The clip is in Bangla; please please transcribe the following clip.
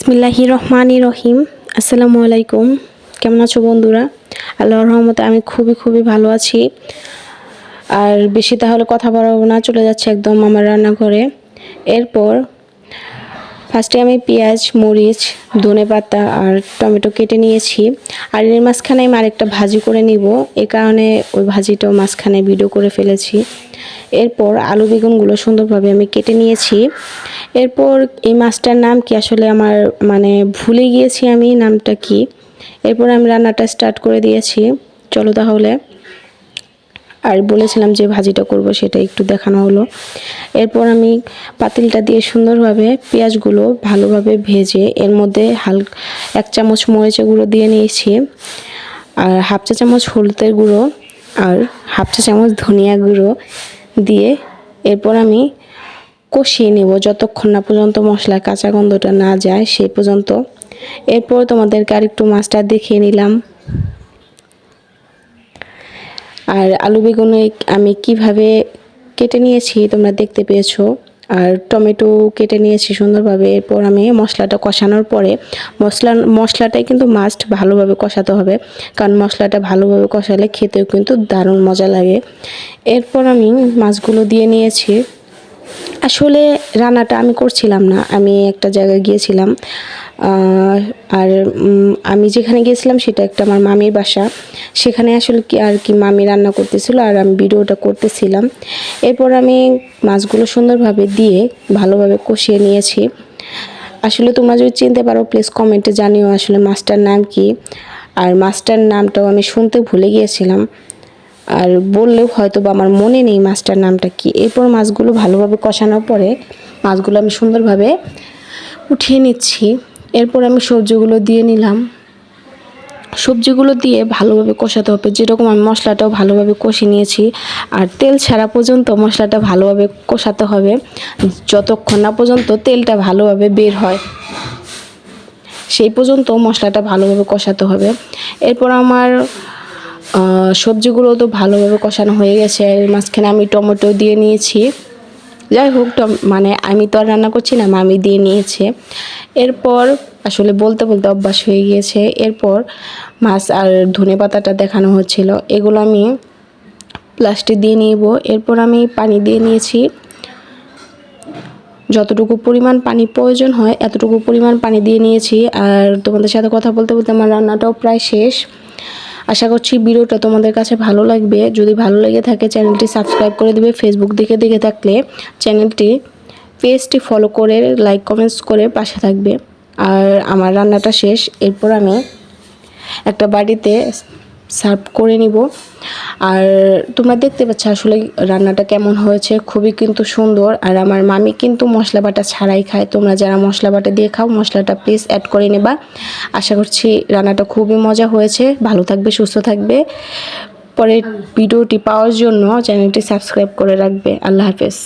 বিসমিল্লাহির রহমানির রহিম। আসসালামু আলাইকুম। কেমন আছো বন্ধুরা? আল্লাহর রহমতে আমি খুবই ভালো আছি। আর বেশি তাহলে কথা বাড়াবো না, চলে যাচ্ছে একদম আমার রান্নাঘরে। এরপর ফার্স্টে আমি পেঁয়াজ, মরিচ, ধনেপাতা আর টমেটো কেটে নিয়েছি। আর এর মাঝখানে আমি আরেকটা ভাজি করে নিব, এই কারণে ওই ভাজিটাও মাঝখানে ভিডিও করে ফেলেছি। এরপর আলু বেগুনগুলো সুন্দরভাবে আমি কেটে নিয়েছি। এরপর এই মাছটার নাম কি আসলে আমার ভুলে গিয়েছি আমি নামটা কি। এরপর আমি রান্নাটা স্টার্ট করে দিয়েছি। চলো তাহলে। আর বলেছিলাম যে ভাজিটা করব, সেটা একটু দেখানো হলো। এরপর আমি পাতিলটা দিয়ে সুন্দরভাবে পেঁয়াজগুলো ভালোভাবে ভেজে এর মধ্যে হালকা 1 চামচ মরিচের গুঁড়ো দিয়ে নিয়েছি, আর হাফ চা চামচ হলুদের গুঁড়ো আর হাফ চা চামচ ধনিয়া গুঁড়ো দিয়ে এরপর আমি কষিয়ে নেব যতক্ষণ না পর্যন্ত মশলার কাঁচা গন্ধটা না যায় সেই পর্যন্ত। এরপর তোমাদেরকে আরেকটু মাছটা দেখিয়ে নিলাম। আর আলু বেগুন আমি কিভাবে কেটে নিয়েছি তোমরা দেখতে পেয়েছো। আর টমেটো কেটে নিয়েছি সুন্দরভাবে। এরপর আমি মশলাটা কষানোর পরে মশলাটাই কিন্তু মাস্ট ভালোভাবে কষাতে হবে, কারণ মশলাটা ভালোভাবে কষালে খেতেও কিন্তু দারুণ মজা লাগে। এরপর আমি মাছগুলো দিয়ে নিয়েছি। আসলে রান্নাটা আমি করছিলাম না, আমি একটা জায়গায় গিয়েছিলাম। আর আমি যেখানে গিয়েছিলাম সেটা একটা আমার মামির বাসা। সেখানে আসলে কি মামি রান্না করতেছিল আর আমি ভিডিওটা করতেছিলাম। এরপর আমি মাছগুলো সুন্দরভাবে দিয়ে ভালোভাবে কষিয়ে নিয়েছি। আসলে তোমরা যদি চিনতে পারো প্লিজ কমেন্টে জানিও আসলে মাছটার নাম কি। আর মাছটার নামটাও আমি শুনতে ভুলে গিয়েছিলাম, আর বললেও হয়তো বা আমার মনে নেই মাছটার নামটা কি। এরপর মাছগুলো ভালোভাবে কষানোর পরে মাছগুলো আমি সুন্দরভাবে উঠিয়ে নিচ্ছি। এরপর আমি সবজিগুলো দিয়ে নিলাম। সবজিগুলো দিয়ে ভালোভাবে কষাতে হবে, যেরকম আমি মশলাটাও ভালোভাবে কষিয়ে নিয়েছি। আর তেল ছাড়া পর্যন্ত মশলাটা ভালোভাবে কষাতে হবে, যতক্ষণ না পর্যন্ত তেলটা ভালোভাবে বের হয় সেই পর্যন্ত মশলাটা ভালোভাবে কষাতে হবে। এরপর আমার সবজিগুলো তো ভালোভাবে কষানো হয়ে গেছে। এর মাঝখানে আমি টমেটো দিয়ে নিয়েছি। যাই হোক, আমি তো আর রান্না করছি না, মামি দিয়ে নিয়েছে। এরপর আসলে বলতে অভ্যাস হয়ে গিয়েছে। এরপর মাছ আর ধনেপাতাটা দেখানো হচ্ছিল, এগুলো আমি লাস্টে দিয়ে নিব। এরপর আমি পানি দিয়ে নিয়েছি, যতটুকু পরিমাণ পানি প্রয়োজন হয় এতটুকু পরিমাণ পানি দিয়ে নিয়েছি। আর তোমাদের সাথে কথা বলতে আমার রান্নাটাও প্রায় শেষ। আশা করছি ভিডিওটা তোমাদের কাছে ভালো লাগবে। যদি ভালো লেগে থাকে চ্যানেলটি সাবস্ক্রাইব করে দিবে। ফেসবুক দেখে থাকলে পেজটি ফলো করে লাইক কমেন্টস করে পাশে থাকবে। আর আমার রান্নাটা শেষ। এরপর আমি একটা বাটিতে সার্ভ করে নিব। আর তোমরা দেখতে পাচ্ছ আসলে রান্নাটা কেমন হয়েছে, খুবই কিন্তু সুন্দর। আর আমার মামি কিন্তু মশলা বাটা ছাড়াই খায়। তোমরা যারা মশলা বাটা দিয়ে খাও মশলাটা প্লিজ অ্যাড করে নেবা। আশা করছি রান্নাটা খুবই মজা হয়েছে। ভালো থাকবে, সুস্থ থাকবে। পরের ভিডিওটি পাওয়ার জন্য চ্যানেলটি সাবস্ক্রাইব করে রাখবে। আল্লাহ হাফেজ।